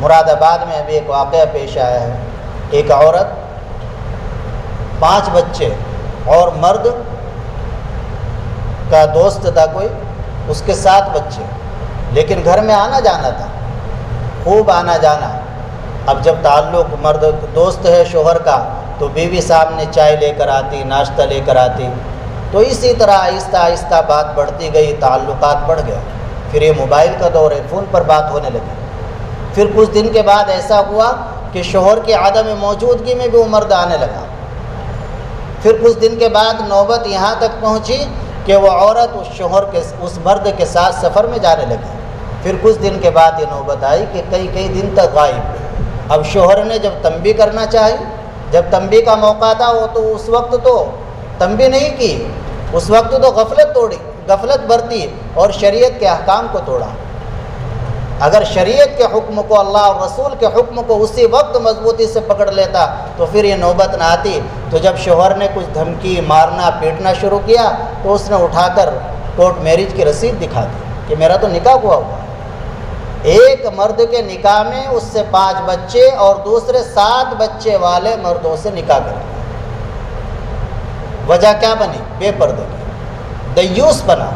مراد آباد میں ابھی ایک واقعہ پیش آیا ہے، ایک عورت 5 بچے اور مرد کا دوست تھا کوئی، اس کے 7 بچے، لیکن گھر میں آنا جانا تھا، خوب آنا جانا۔ اب جب تعلق مرد دوست ہے شوہر کا تو بیوی سامنے چائے لے کر آتی، ناشتہ لے کر آتی، تو اسی طرح آہستہ آہستہ بات بڑھتی گئی، تعلقات بڑھ گئے۔ پھر یہ موبائل کا دور ہے، فون پر بات ہونے لگی۔ پھر کچھ دن کے بعد ایسا ہوا کہ شوہر کی عدم موجودگی میں بھی وہ مرد آنے لگا۔ پھر کچھ دن کے بعد نوبت یہاں تک پہنچی کہ وہ عورت اس مرد کے ساتھ سفر میں جانے لگی۔ پھر کچھ دن کے بعد یہ نوبت آئی کہ کئی دن تک غائب۔ اب شوہر نے جب تنبیہ کرنا چاہی، جب تنبیہ کا موقع تھا، وہ تو اس وقت تو تنبیہ نہیں کی، اس وقت تو غفلت برتی اور شریعت کے احکام کو توڑا۔ اگر شریعت کے حکم کو، اللہ اور رسول کے حکم کو اسی وقت مضبوطی سے پکڑ لیتا تو پھر یہ نوبت نہ آتی۔ تو جب شوہر نے کچھ دھمکی، مارنا پیٹنا شروع کیا تو اس نے اٹھا کر کورٹ میرج کی رسید دکھا دی کہ میرا تو نکاح ہوا ہے۔ ایک مرد کے نکاح میں اس سے 5 بچے اور دوسرے 7 بچے والے مردوں سے نکاح کر لیا۔ وجہ کیا بنی؟ بے پردگی، دیوس بنا۔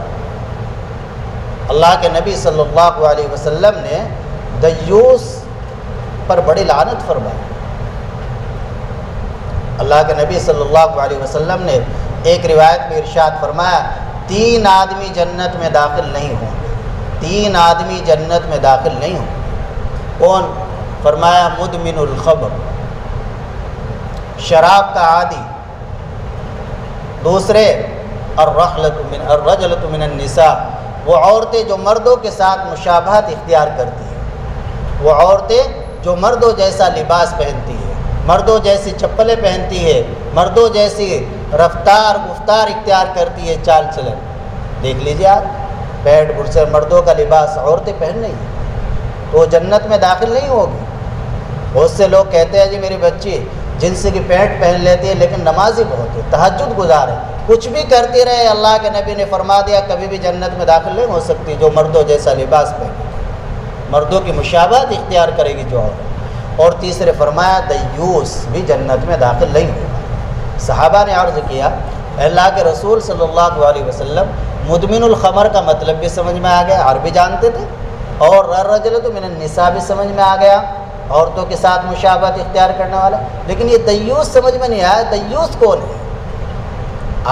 اللہ کے نبی صلی اللہ علیہ وسلم نے دیوس پر بڑی لعنت فرمائی۔ اللہ کے نبی صلی اللہ علیہ وسلم نے ایک روایت میں ارشاد فرمایا 3 آدمی جنت میں داخل نہیں ہوں گے، 3 آدمی جنت میں داخل نہیں ہوں گے۔ کون؟ فرمایا مدمن الخمر، شراب کا عادی۔ دوسرے الرجلۃ من النساء، وہ عورتیں جو مردوں کے ساتھ مشابہت اختیار کرتی ہیں، وہ عورتیں جو مردوں جیسا لباس پہنتی ہے، مردوں جیسی چپلیں پہنتی ہے، مردوں جیسی رفتار گفتار اختیار کرتی ہے، چال چلن۔ دیکھ لیجیے آپ، پیٹ برسر مردوں کا لباس عورتیں پہن رہی ہیں، تو وہ جنت میں داخل نہیں ہوگی۔ بہت سے لوگ کہتے ہیں جی میری بچی جنس کی پینٹ پہن لیتی ہے لیکن نمازی بہت ہے، تہجد گزار ہے، کچھ بھی کرتی رہے، اللہ کے نبی نے فرما دیا کبھی بھی جنت میں داخل نہیں ہو سکتی جو مردوں جیسا لباس پہنے، مردوں کی مشابہت اختیار کرے گی جو عورت۔ اور تیسرے فرمایا دیوس بھی جنت میں داخل نہیں ہوگا۔ صحابہ نے عرض کیا اللہ کے رسول صلی اللہ علیہ وسلم مدمن الخمر کا مطلب بھی سمجھ میں آ گیا، عربی جانتے تھے، اور الرجلۃ من النساء بھی سمجھ میں آ گیا، عورتوں کے ساتھ مشابہت اختیار کرنے والا، لیکن یہ دیوس سمجھ میں نہیں آیا، دیوس کون ہے؟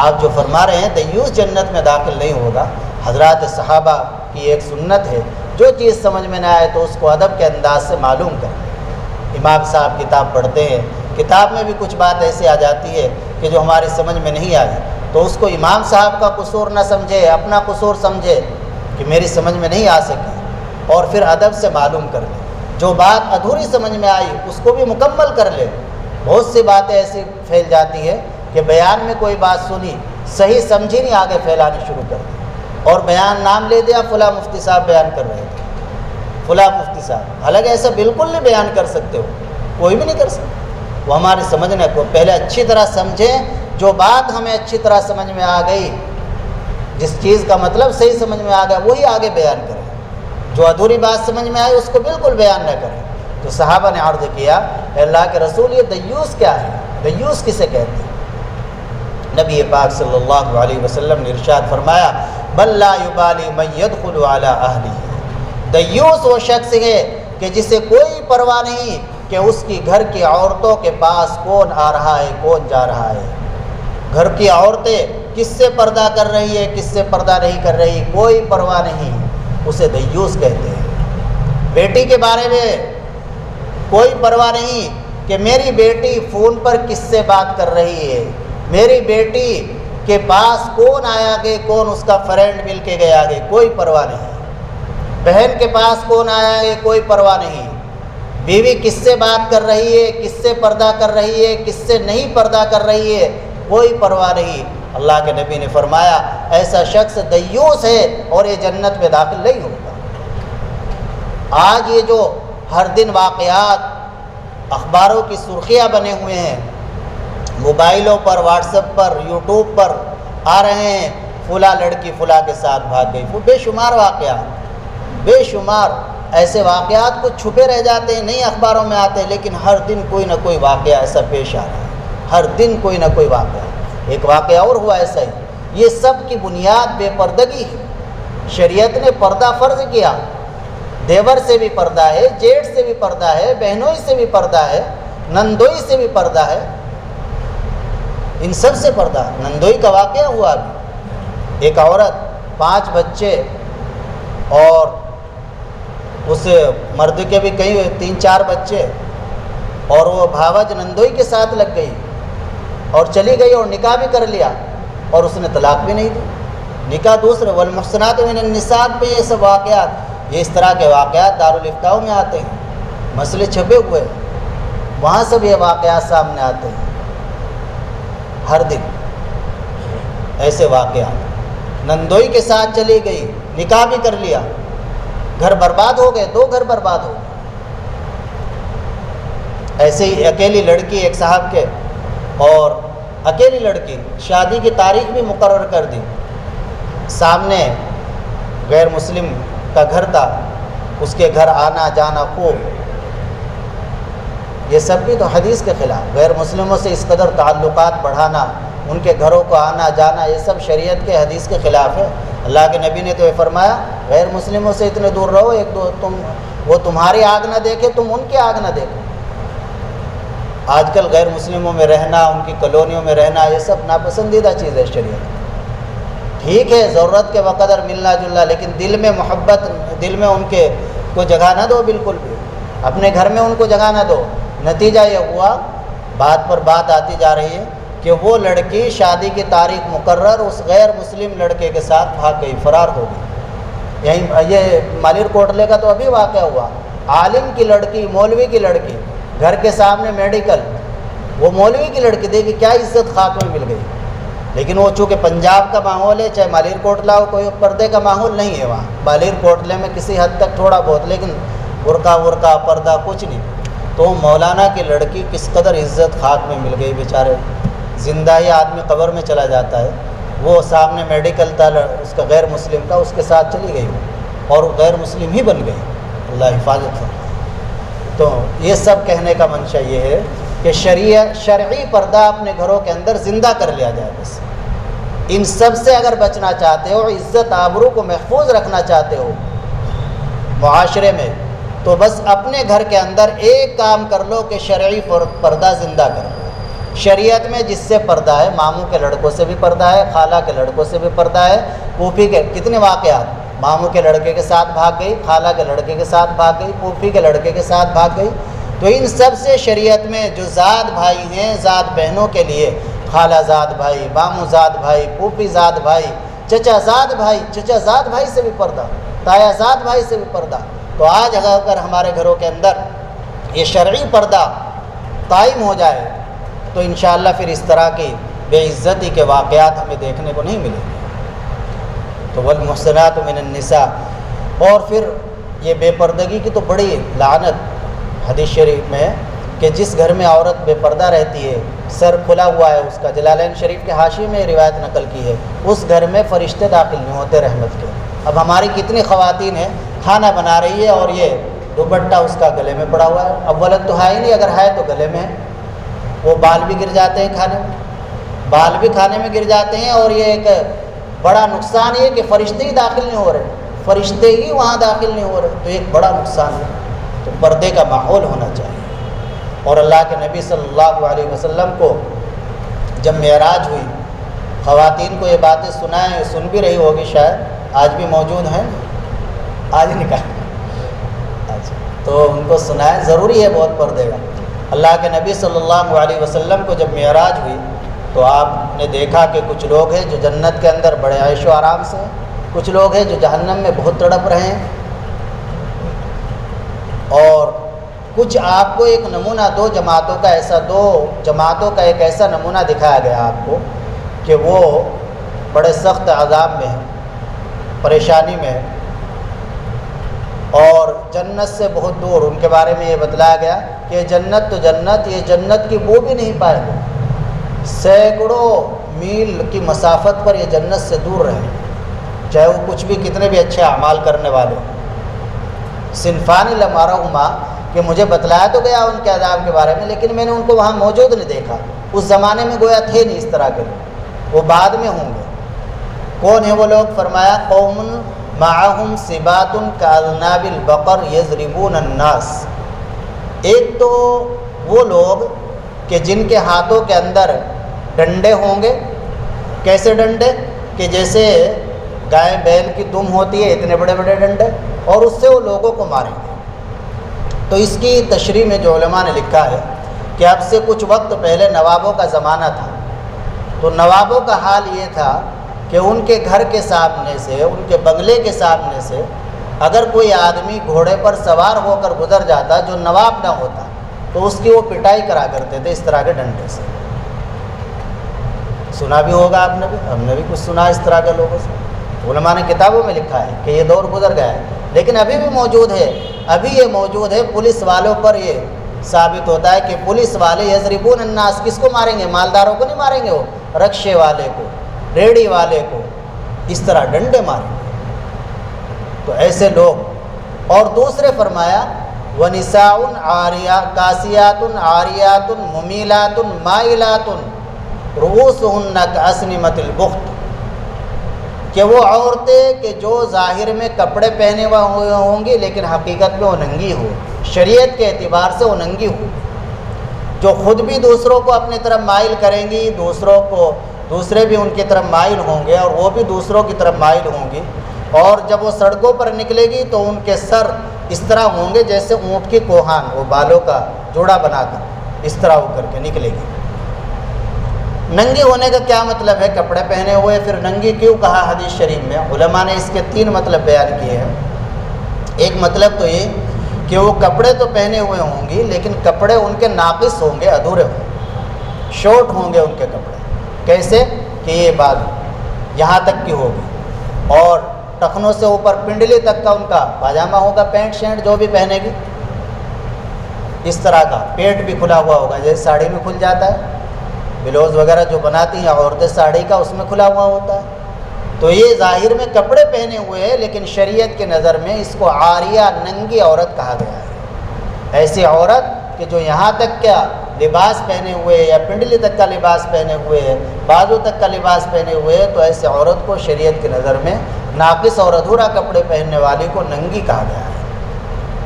آپ جو فرما رہے ہیں دیوس جنت میں داخل نہیں ہوگا، حضرات صحابہ کی ایک سنت ہے، جو چیز سمجھ میں نہ آئے تو اس کو ادب کے انداز سے معلوم کریں۔ امام صاحب کتاب پڑھتے ہیں، کتاب میں بھی کچھ بات ایسی آ جاتی ہے کہ جو ہماری سمجھ میں نہیں آئی، تو اس کو امام صاحب کا قصور نہ سمجھے، اپنا قصور سمجھے کہ میری سمجھ میں نہیں آ سکی، اور پھر ادب سے معلوم کر لے۔ جو بات ادھوری سمجھ میں آئی اس کو بھی مکمل کر لے۔ بہت سی باتیں ایسی پھیل جاتی ہے کہ بیان میں کوئی بات سنی، صحیح سمجھی نہیں، آگے پھیلانی شروع کر دی، اور بیان نام لے دیا فلاں مفتی صاحب بیان کر رہے تھے، فلاں مفتی صاحب، حالانکہ ایسا بالکل نہیں بیان کر سکتے ہو، کوئی بھی نہیں کر سکتا۔ وہ ہمارے سمجھنے کو پہلے اچھی طرح سمجھیں، جو بات ہمیں اچھی طرح سمجھ میں آ گئی، جس چیز کا مطلب صحیح سمجھ میں آ گیا وہی آگے بیان کریں، جو ادھوری بات سمجھ میں آئی اس کو بالکل بیان نہ کریں۔ تو صحابہ نے عرض کیا اللہ کے رسول یہ دیوس کیا ہے؟ دیوس کسے کہتے ہیں؟ نبی پاک صلی اللہ علیہ وسلم نے ارشاد فرمایا بل لا یبالی من یدخل علی اہلہ، دیوس وہ شخص ہے کہ جسے کوئی پرواہ نہیں کہ اس کی گھر کی عورتوں کے پاس کون آ رہا ہے کون جا رہا ہے، گھر کی عورتیں کس سے پردہ کر رہی ہے کس سے پردہ نہیں کر رہی، کوئی پرواہ نہیں، اسے دیوس کہتے ہیں۔ بیٹی کے بارے میں کوئی پرواہ نہیں کہ میری بیٹی فون پر کس سے بات کر رہی ہے، میری بیٹی کے پاس کون آیا گئے، کون اس کا فرینڈ مل کے گیا گئے، کوئی پرواہ نہیں۔ بہن کے پاس کون آیا ہے کوئی پرواہ نہیں۔ بیوی کس سے بات کر رہی ہے، کس سے پردہ کر رہی ہے، کس سے نہیں پردہ کر رہی ہے، کوئی پرواہ نہیں۔ اللہ کے نبی نے فرمایا ایسا شخص دیوس ہے اور یہ جنت میں داخل نہیں ہوگا۔ آج یہ جو ہر دن واقعات اخباروں کی سرخیاں بنے ہوئے ہیں، موبائلوں پر، واٹس ایپ پر، یوٹیوب پر آ رہے ہیں، فلاں لڑکی فلاں کے ساتھ بھاگ گئی، وہ بے شمار واقعات، بے شمار ایسے واقعات کچھ چھپے رہ جاتے ہیں، نہیں اخباروں میں آتے، لیکن ہر دن کوئی نہ کوئی واقعہ ایسا پیش آ رہا ہے، ہر دن کوئی نہ کوئی واقعہ۔ ایک واقعہ اور ہوا ایسا ہی۔ یہ سب کی بنیاد بے پردگی ہے۔ شریعت نے پردہ فرض کیا، دیور سے بھی پردہ ہے، جیٹھ سے بھی پردہ ہے، بہنوئی سے بھی پردہ ہے، نندوئی سے بھی پردہ ہے، ان سب سے پردہ۔ نندوئی کا واقعہ ہوا ابھی، ایک عورت 5 بچے اور اس مرد کے بھی کئی 3-4 بچے، اور وہ بھاوج نندوئی کے ساتھ لگ گئی اور چلی گئی اور نکاح بھی کر لیا، اور اس نے طلاق بھی نہیں دی، نکاح دوسرے۔ والمحصنات من النساء پہ یہ سب واقعات، یہ اس طرح کے واقعات دارالافتاء میں آتے ہیں، مسئلے چھپے ہوئے، وہاں سب یہ واقعات سامنے آتے ہیں ہر دن، ایسے واقعات۔ نندوئی کے ساتھ چلی گئی، نکاح بھی کر لیا، گھر برباد ہو گئے، 2 گھر برباد ہو گئے۔ ایسے ہی اکیلی لڑکی ایک صاحب کے، اور اکیلی لڑکی، شادی کی تاریخ بھی مقرر کر دی، سامنے غیر مسلم کا گھر تھا، اس کے گھر آنا جانا خوب، یہ سب بھی تو حدیث کے خلاف، غیر مسلموں سے اس قدر تعلقات بڑھانا، ان کے گھروں کو آنا جانا، یہ سب شریعت کے حدیث کے خلاف ہے۔ اللہ کے نبی نے تو یہ فرمایا غیر مسلموں سے اتنے دور رہو، وہ تمہاری آگ نہ دیکھے، تم ان کی آگ نہ دیکھو۔ آج کل غیر مسلموں میں رہنا، ان کی کالونیوں میں رہنا، یہ سب ناپسندیدہ چیز ہے شریعت۔ ٹھیک ہے ضرورت کے بقدر ملنا جلنا، لیکن دل میں محبت، دل میں ان کے کو جگہ نہ دو، بالکل بھی اپنے گھر میں ان کو جگہ نہ دو۔ نتیجہ یہ ہوا، بات پر بات آتی جا رہی ہے کہ وہ لڑکی شادی کی تاریخ مقرر اس غیر مسلم لڑکے کے ساتھ بھاگ گئی، فرار ہو گئی۔ یہیں یہ مالیر کوٹلے کا تو ابھی واقعہ ہوا، عالم کی لڑکی، مولوی کی لڑکی، گھر کے سامنے میڈیکل، وہ مولوی کی لڑکی، دیکھی کیا عزت خاک میں مل گئی۔ لیکن وہ چونکہ پنجاب کا ماحول ہے، چاہے مالیر کوٹلا ہو، کوئی پردے کا ماحول نہیں ہے وہاں، مالیر کوٹلے میں کسی حد تک تھوڑا بہت، لیکن برقع پردہ کچھ نہیں۔ تو مولانا کی لڑکی کس قدر عزت خاک میں مل گئی، بیچارے زندہ ہی آدمی قبر میں چلا جاتا ہے، وہ سامنے میڈیکل تھا اس کا غیر مسلم کا، اس کے ساتھ چلی گئی اور غیر مسلم ہی بن گئی، اللہ حفاظت ہے۔ تو یہ سب کہنے کا منشا یہ ہے کہ شرعی پردہ اپنے گھروں کے اندر زندہ کر لیا جائے۔ بس ان سب سے اگر بچنا چاہتے ہو، عزت آبرو کو محفوظ رکھنا چاہتے ہو معاشرے میں، تو بس اپنے گھر کے اندر ایک کام کر لو کہ شرعی پردہ زندہ کر لو۔ شریعت میں جس سے پردہ ہے، ماموں کے لڑکوں سے بھی پردہ ہے، خالہ کے لڑکوں سے بھی پردہ ہے، پھوپھی کے کتنے واقعات، ماموں کے لڑکے کے ساتھ بھاگ گئی، خالہ کے لڑکے کے ساتھ بھاگ گئی، پھوپھی کے لڑکے کے ساتھ بھاگ گئی۔ تو ان سب سے شریعت میں جو ذات بھائی ہیں، ذات بہنوں کے لیے خالہ زاد بھائی، ماموں زاد بھائی، پھوپھی زاد بھائی، چچا زاد بھائی، چچا زاد بھائی سے بھی پردہ، تایا زاد بھائی سے بھی پردہ۔ تو آج اگر ہمارے گھروں کے اندر یہ شرعی پردہ قائم ہو جائے تو انشاءاللہ پھر اس طرح کی بے عزتی کے واقعات ہمیں دیکھنے کو نہیں ملیں گے۔ تو والمحصنات من النساء، اور پھر یہ بے پردگی کی تو بڑی لعنت حدیث شریف میں ہے کہ جس گھر میں عورت بے پردہ رہتی ہے، سر کھلا ہوا ہے اس کا، جلالین شریف کے حاشیے میں روایت نقل کی ہے، اس گھر میں فرشتے داخل نہیں ہوتے رحمت کے۔ اب ہماری کتنی خواتین ہیں، کھانا بنا رہی ہے اور یہ دوپٹہ اس کا گلے میں پڑا ہوا ہے، اولت تو ہے ہی نہیں، اگر ہے تو گلے میں ہے، وہ بال بھی گر جاتے ہیں کھانے میں، بال بھی کھانے میں گر جاتے ہیں، اور یہ ایک بڑا نقصان یہ کہ فرشتے ہی داخل نہیں ہو رہے، فرشتے ہی وہاں داخل نہیں ہو رہے، تو ایک بڑا نقصان ہے۔ تو پردے کا ماحول ہونا چاہیے۔ اور اللہ کے نبی صلی اللہ علیہ وسلم کو جب معراج ہوئی، خواتین کو یہ باتیں سنائیں، سن بھی رہی ہوگی شاید، آج بھی موجود ہیں، آج نکال تو ان کو سنائیں، ضروری ہے بہت پردے کا۔ اللہ کے نبی صلی اللہ علیہ وسلم کو جب معراج ہوئی تو آپ نے دیکھا کہ کچھ لوگ ہیں جو جنت کے اندر بڑے عیش و آرام سے ہیں، کچھ لوگ ہیں جو جہنم میں بہت تڑپ رہے ہیں، اور کچھ آپ کو ایک نمونہ دو جماعتوں کا ایک ایسا نمونہ دکھایا گیا آپ کو کہ وہ بڑے سخت عذاب میں ہیں، پریشانی میں ہیں، اور جنت سے بہت دور۔ ان کے بارے میں یہ بتلایا گیا کہ جنت تو جنت، یہ جنت کی بو بھی نہیں پائے گا، سینکڑوں میل کی مسافت پر یہ جنت سے دور رہے، چاہے وہ کچھ بھی کتنے بھی اچھے اعمال کرنے والے، صنفان لمارہما کہ مجھے بتلایا تو گیا ان کے عذاب کے بارے میں، لیکن میں نے ان کو وہاں موجود نہیں دیکھا۔ اس زمانے میں گویا تھے نہیں اس طرح کے لوگ، وہ بعد میں ہوں گے۔ کون ہیں وہ لوگ؟ فرمایا قوم معہم سبات کاذناب البقر یضربون الناس۔ ایک تو وہ لوگ کہ جن کے ہاتھوں کے اندر ڈنڈے ہوں گے۔ کیسے ڈنڈے؟ کہ جیسے گائے بیل کی دم ہوتی ہے، اتنے بڑے بڑے ڈنڈے، اور اس سے وہ لوگوں کو ماریں گے۔ تو اس کی تشریح میں جو علماء نے لکھا ہے کہ اب سے کچھ وقت پہلے نوابوں کا زمانہ تھا، تو نوابوں کا حال یہ تھا کہ ان کے گھر کے سامنے سے، ان کے بنگلے کے سامنے سے اگر کوئی آدمی گھوڑے پر سوار ہو کر گزر جاتا جو نواب نہ ہوتا، تو اس کی وہ پٹائی کرا کرتے تھے اس طرح کے ڈنڈے سے۔ سنا بھی ہوگا آپ نے بھی، ہم نے بھی کچھ سنا اس طرح کے لوگوں سے، علماء نے کتابوں میں لکھا ہے کہ یہ دور گزر گیا ہے، لیکن ابھی بھی موجود ہے، ابھی یہ موجود ہے۔ پولیس والوں پر یہ ثابت ہوتا ہے کہ پولیس والے یضربون الناس، کس کو ماریں گے؟ مالداروں کو نہیں ماریں گے، وہ رکشے والے کو، ریڑھی والے کو اس طرح ڈنڈے ماریں گے۔ تو ایسے لوگ، اور دوسرے فرمایا وَنِسَاءٌ کاسیات عاریات ممیلات مائلات رؤوسہن کأسنمۃ البخت، کہ وہ عورتیں کہ جو ظاہر میں کپڑے پہنے ہوئے ہوں گی لیکن حقیقت میں وہ ننگی ہو، شریعت کے اعتبار سے وہ ننگی ہو، جو خود بھی دوسروں کو اپنی طرف مائل کریں گی، دوسرے بھی ان کی طرف مائل ہوں گے اور وہ بھی دوسروں کی طرف مائل ہوں گی، اور جب وہ سڑکوں پر نکلے گی تو ان کے سر اس طرح ہوں گے جیسے اونٹ کی کوہان، وہ بالوں کا جوڑا بنا کر اس طرح ہو کر کے نکلے گی۔ ننگی ہونے کا کیا مطلب ہے؟ کپڑے پہنے ہوئے، پھر ننگی کیوں کہا حدیث شریف میں؟ علماء نے اس کے 3 مطلب بیان کیے ہیں۔ ایک مطلب تو یہ کہ وہ کپڑے تو پہنے ہوئے ہوں گی لیکن کپڑے ان کے ناقص ہوں گے، ادھورے ہوں گے، شارٹ ہوں گے ان کے کپڑے۔ کیسے؟ کہ یہ بات یہاں تک کی ہوگی اور ٹخنوں سے اوپر پنڈلی تک کا ان کا پاجامہ ہوگا، پینٹ شرٹ جو بھی پہنے گی اس طرح کا، پیٹ بھی کھلا ہوا ہوگا جیسے ساڑی میں کھل جاتا ہے، بلاؤز وغیرہ جو بناتی ہیں عورتیں ساڑی کا، اس میں کھلا ہوا ہوتا ہے۔ تو یہ ظاہر میں کپڑے پہنے ہوئے ہیں لیکن شریعت کے نظر میں اس کو عاریہ، ننگی عورت کہا گیا ہے۔ ایسی عورت کہ جو یہاں تک کیا لباس پہنے ہوئے یا پنڈلی تک کا لباس پہنے ہوئے ہے، بازو تک کا لباس پہنے ہوئے ہے، تو ایسے عورت کو شریعت کی نظر میں ناقص اور ادھورا کپڑے پہننے والی کو ننگی کہا گیا ہے۔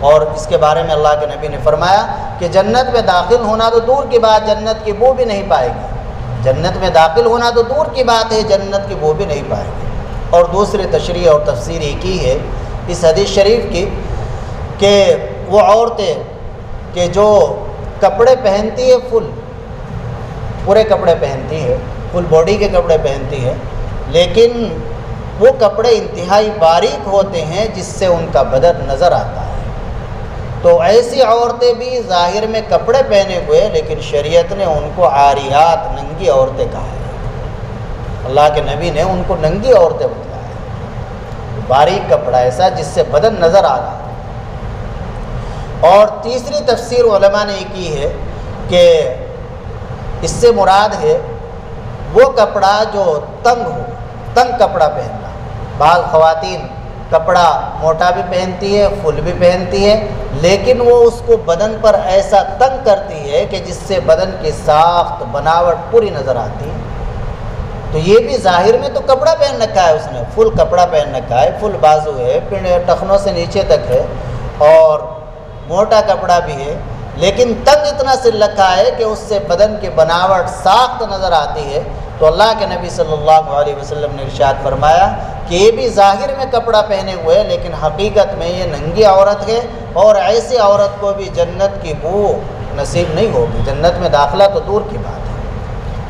اور اس کے بارے میں اللہ کے نبی نے فرمایا کہ جنت میں داخل ہونا تو دور کی بات، جنت کی بو بھی نہیں پائے گی۔ جنت میں داخل ہونا تو دور کی بات ہے، جنت کی بو بھی نہیں پائے گی۔ اور دوسری تشریح اور تفسیر یہ کی ہے اس حدیث شریف کی کہ وہ عورتیں کہ جو کپڑے پہنتی ہے، پورے کپڑے پہنتی ہے، فل باڈی کے کپڑے پہنتی ہے، لیکن وہ کپڑے انتہائی باریک ہوتے ہیں جس سے ان کا بدن نظر آتا ہے۔ تو ایسی عورتیں بھی ظاہر میں کپڑے پہنے ہوئے لیکن شریعت نے ان کو عاریات، ننگی عورتیں کہا ہے۔ اللہ کے نبی نے ان کو ننگی عورتیں بتلایا ہے، باریک کپڑا ایسا جس سے بدن نظر آ رہا ہے۔ اور تیسری تفسیر علماء نے یہ کی ہے کہ اس سے مراد ہے وہ کپڑا جو تنگ کپڑا پہننا۔ بعض خواتین کپڑا موٹا بھی پہنتی ہے، فل بھی پہنتی ہے، لیکن وہ اس کو بدن پر ایسا تنگ کرتی ہے کہ جس سے بدن کی ساخت، بناوٹ پوری نظر آتی ہے۔ تو یہ بھی ظاہر میں تو کپڑا پہن رکھا ہے، اس نے فل کپڑا پہن رکھا ہے، فل بازو ہے، ٹخنوں سے نیچے تک ہے اور موٹا کپڑا بھی ہے، لیکن تنگ اتنا سل رکھا ہے کہ اس سے بدن کی بناوٹ، ساخت نظر آتی ہے۔ تو اللہ کے نبی صلی اللہ علیہ وسلم نے ارشاد فرمایا کہ یہ بھی ظاہر میں کپڑا پہنے ہوئے لیکن حقیقت میں یہ ننگی عورت ہے، اور ایسی عورت کو بھی جنت کی بو نصیب نہیں ہوگی، جنت میں داخلہ تو دور کی بات ہے۔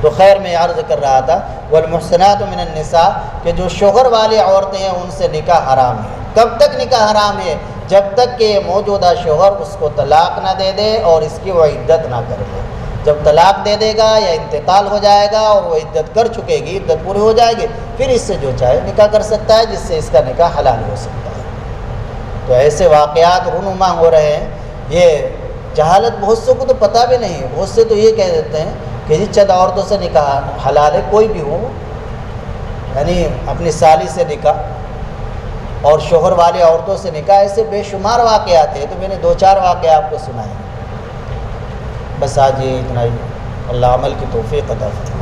تو خیر میں عرض کر رہا تھا والمحصنات من النساء کہ جو شوہر والی عورتیں ہیں ان سے نکاح حرام ہے۔ کب تک نکاح حرام ہے؟ جب تک کہ موجودہ شوہر اس کو طلاق نہ دے دے اور اس کی وہ عدت نہ کر لے۔ جب طلاق دے دے گا یا انتقال ہو جائے گا اور وہ عدت کر چکے گی، عدت پوری ہو جائے گی، پھر اس سے جو چاہے نکاح کر سکتا ہے، جس سے اس کا نکاح حلال ہو سکتا ہے۔ تو ایسے واقعات رونما ہو رہے ہیں، یہ جہالت بہت سے کو تو پتہ بھی نہیں ہے، بہت سے تو یہ کہہ دیتے ہیں کہ جی چند عورتوں سے نکاح حلال ہے، کوئی بھی ہو، یعنی اپنی سالی سے نکاح، اور شوہر والے عورتوں سے نکاح، ایسے بے شمار واقعات ہیں، تو میں نے 2-4 واقعہ آپ کو سنائے۔ بس آج یہ اتنا ہی، اللہ عمل کی توفیق عطا فرمائے۔